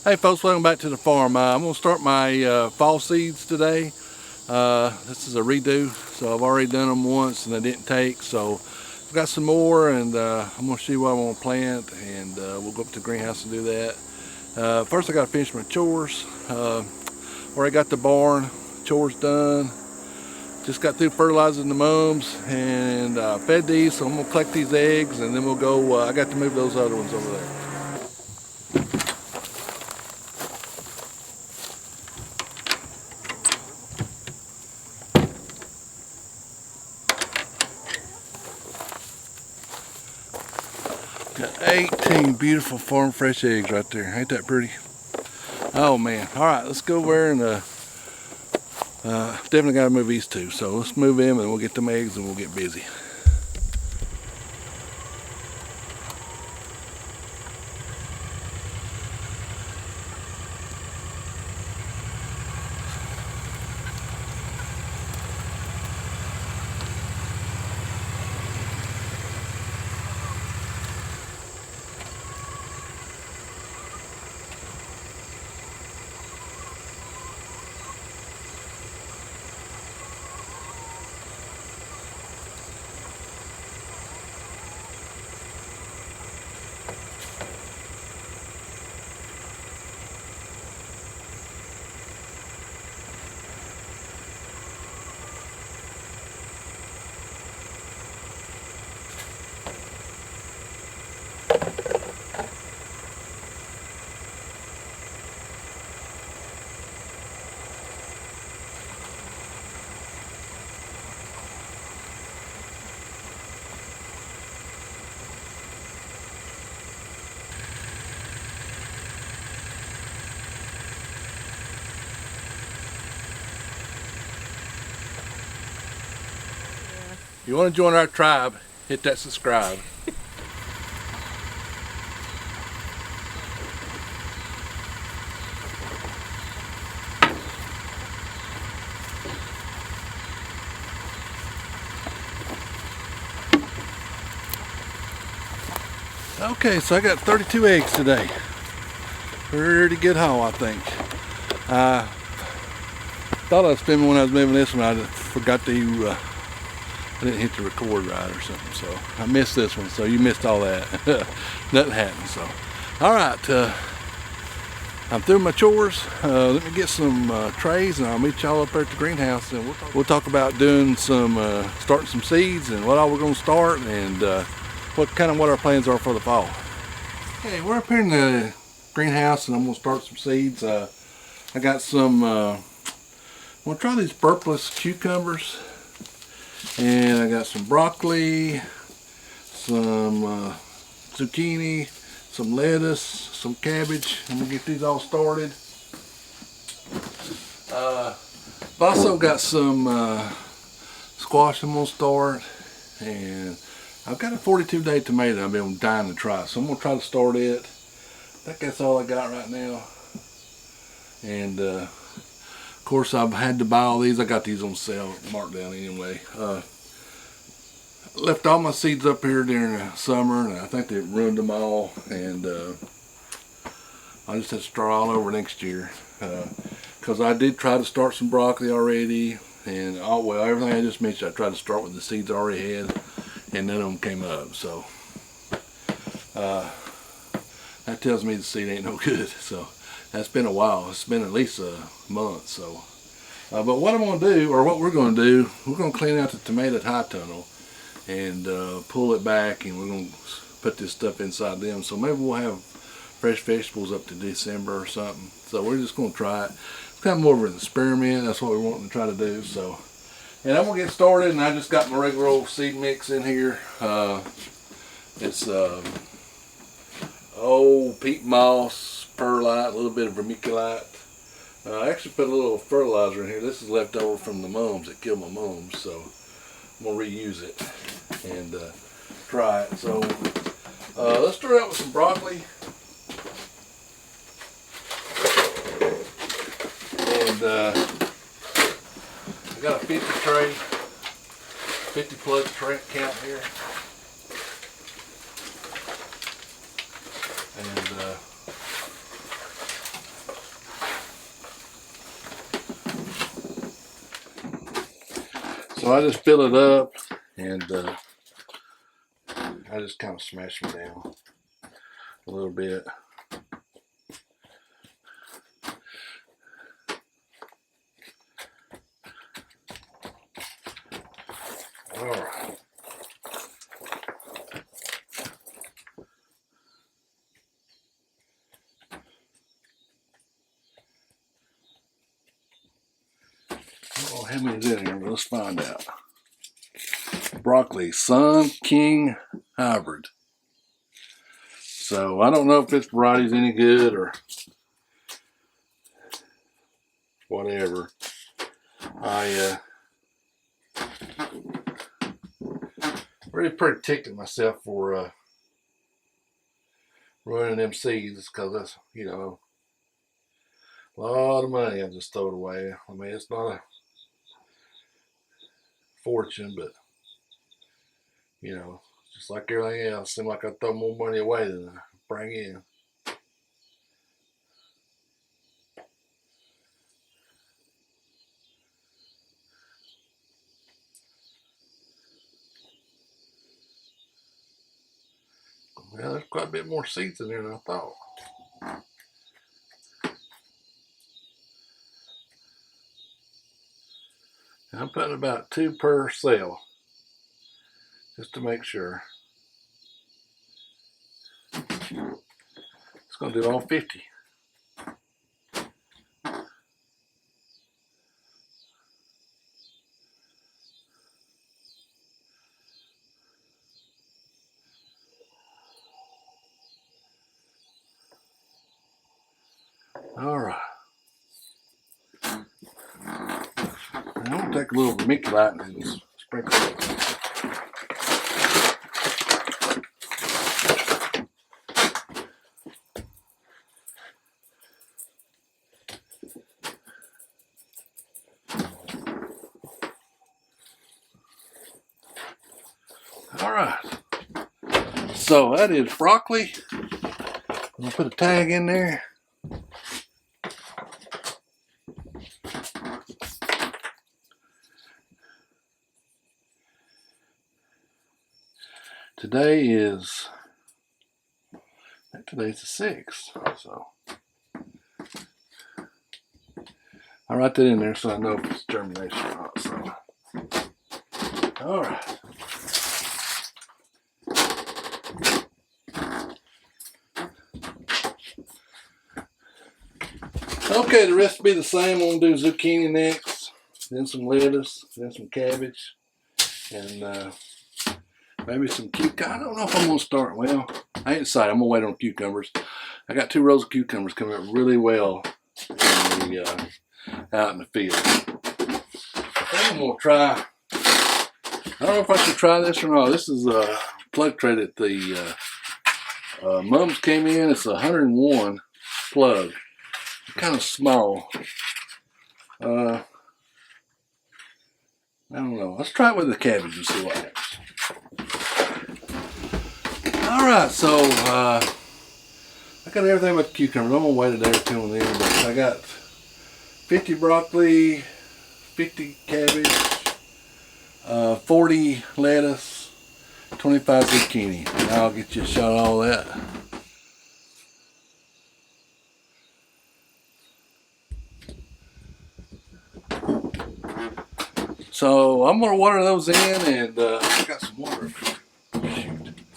Hey folks, welcome back to the farm. I'm going to start my fall seeds today. This is a redo, so I've already done them once and they didn't take, so I've got some more, and I'm going to see what I want to plant, and we'll go up to the greenhouse and do that. First I got to finish my chores. Already got the barn chores done. Just got through fertilizing the mums and fed these, so I'm going to collect these eggs and then we'll go. I got to move those other ones over there. Got 18 beautiful farm fresh eggs right there. Ain't that pretty? Oh man. Alright, let's go over and definitely got to move these two. So let's move them and we'll get them eggs and we'll get busy. If you want to join our tribe, hit that subscribe. Okay, so I got 32 eggs today. Pretty good haul, I think. I thought I'd spend when I was moving this one. I forgot to, I didn't hit the record right or something, so I missed this one. So you missed all that. Nothing happened. So, all right, I'm through my chores. Let me get some trays, and I'll meet y'all up there at the greenhouse, and we'll talk about doing some starting some seeds and what all we're going to start, and what our plans are for the fall. Okay, we're up here in the greenhouse and I'm going to start some seeds. I got some, I'm going to try these purpless cucumbers, and I got some broccoli, some zucchini, some lettuce, some cabbage. I'm going to get these all started. I've also got some squash I'm going to start, and I've got a 42-day tomato I've been dying to try, so I'm going to try to start it. I think that's all I got right now. And of course I've had to buy all these. I got these on sale, marked down anyway. Left all my seeds up here during the summer, and I think they ruined them all, and I just have to start all over next year. Because I did try to start some broccoli already, and everything I just mentioned I tried to start with the seeds I already had, and none of them came up. So that tells me the seed ain't no good. So that's been a while. It's been at least a month. So but what I'm going to do, or what we're going to do, we're going to clean out the tomato high tunnel and pull it back, and we're going to put this stuff inside them. So maybe we'll have fresh vegetables up to December or something. So we're just going to try it. It's kind of more of an experiment. That's what we're wanting to try to do. So, and I'm going to get started, and I just got my regular old seed mix in here. It's peat moss, perlite, a little bit of vermiculite. I actually put a little fertilizer in here. This is left over from the mums that killed my mums, so I'm going to reuse it and try it. So let's start out with some broccoli. And I got a 50 plug tray count here. And So I just fill it up, and I just kind of smash them down a little bit. All right. Oh, how many is in here? Let's find out. Broccoli Sun King Hybrid. So I don't know if this variety's any good or whatever. I really pretty ticked at myself for ruining them seeds, because that's, you know, a lot of money I just throw it away. I mean, it's not a fortune, but you know, just like everything else, seems like I throw more money away than I bring in. Well, there's quite a bit more seeds in there than I thought. I'm putting about 2 per cell, just to make sure. It's going to do all 50. All right. I'm going to take a little vermiculite and just sprinkle it. All right. So that is broccoli. I'm going to put a tag in there. Today's the 6th, so I'll write that in there so I know if it's germination or not. So, all right. Okay, the rest will be the same. I'm gonna do zucchini next, then some lettuce, then some cabbage, and maybe some cucumber. I don't know if I'm gonna start. Well, I ain't decided. I'm gonna wait on cucumbers. I got 2 rows of cucumbers coming up really well out in the field. I think I'm gonna try. I don't know if I should try this or not. This is a plug tray that the mums came in. It's a 101 plug. Kind of small. I don't know. Let's try it with the cabbage and see what happens. Alright, so I got everything but the cucumbers. I'm going to wait a day or 2 on them, but I got 50 broccoli, 50 cabbage, 40 lettuce, 25 zucchini. And I'll get you a shot of all that. So I'm going to water those in, and I got some water. Shoot.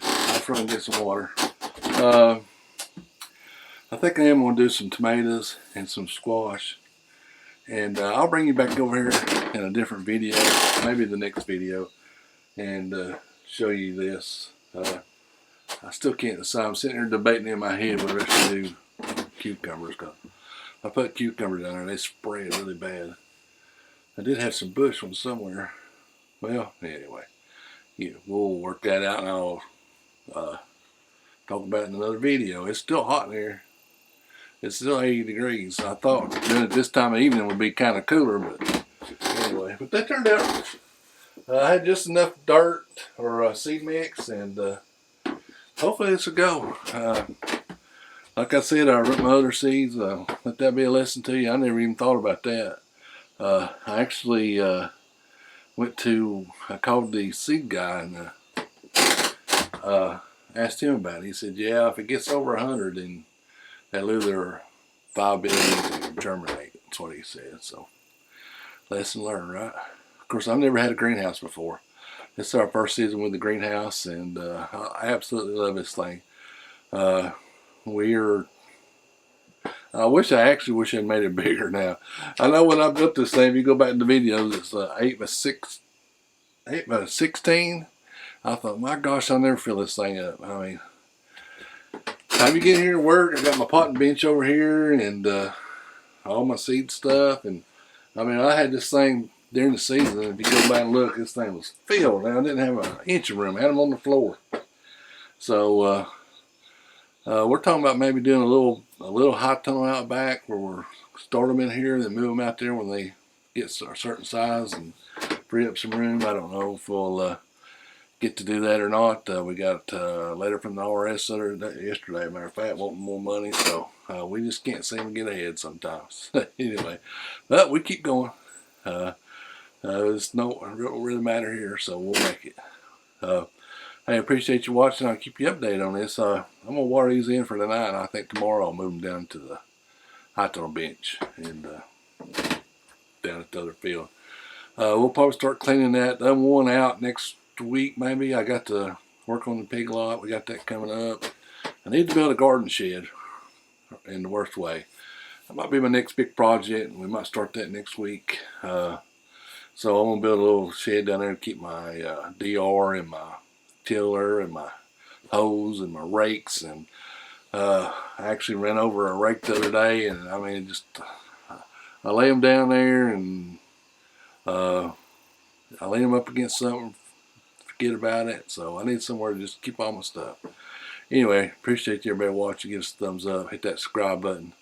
I'll try and get some water. I think I am going to do some tomatoes and some squash. And I'll bring you back over here in a different video, maybe the next video, and show you this. I still can't decide. I'm sitting here debating in my head whether I should do cucumbers. Cause I put cucumbers down there and they spread really bad. I did have some bush ones somewhere. Well, anyway, yeah, we'll work that out, and I'll talk about it in another video. It's still hot in here. It's still 80 degrees. I thought doing it this time of evening would be kind of cooler, but anyway. But that turned out. I had just enough dirt or seed mix, and hopefully this will go. Like I said, I root my other seeds. Let that be a lesson to you. I never even thought about that. I actually I called the seed guy and asked him about it. He said, yeah, if it gets over 100, then they lose their viability to germinate. That's what he said. So, lesson learned, right? Of course, I've never had a greenhouse before. This is our first season with the greenhouse, and I absolutely love this thing. I wish I had made it bigger now. I know when I built this thing, if you go back to the videos, it's 8 by 16. I thought, my gosh, I'll never fill this thing up. I mean, time you get here to work, I got my potting bench over here and all my seed stuff. And I mean, I had this thing during the season. If you go back and look, this thing was filled. Now I didn't have an inch of room. I had them on the floor. So we're talking about maybe doing a little hot tunnel out back where we'll start them in here and then move them out there when they get a certain size and free up some room. I don't know if we'll get to do that or not. We got a letter from the IRS yesterday, matter of fact, wanting more money, so we just can't seem to get ahead sometimes. Anyway, but we keep going. It's no really matter here, so we'll make it. I appreciate you watching. I'll keep you updated on this. I'm gonna water these in for tonight, and I think tomorrow I'll move them down to the hot tunnel bench and down at the other field. We'll probably start cleaning that one out next week maybe. I got to work on the pig lot. We got that coming up. I need to build a garden shed in the worst way. That might be my next big project, and we might start that next week. So I'm gonna build a little shed down there to keep my DR and my tiller and my hose and my rakes. And I actually ran over a rake the other day, and I mean, just I lay them down there and I lay them up against something, forget about it. So I need somewhere to just keep all my stuff. Anyway, appreciate everybody watching. Give us a thumbs up, hit that subscribe button.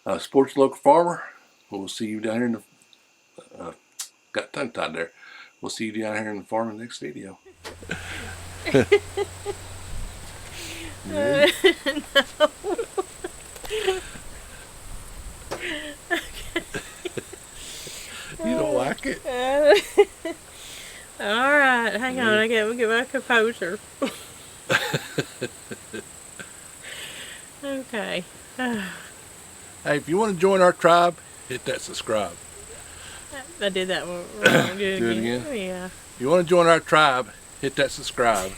Support your local farmer. We'll see you down here in the got tongue tied there. We'll see you down here in the farm in the next video. No. You don't like it? Alright, hang on, I gotta get my composure. Okay. Hey, if you want to join our tribe, hit that subscribe. I did that one wrong. Do it again? Yeah. If you want to join our tribe, hit that subscribe.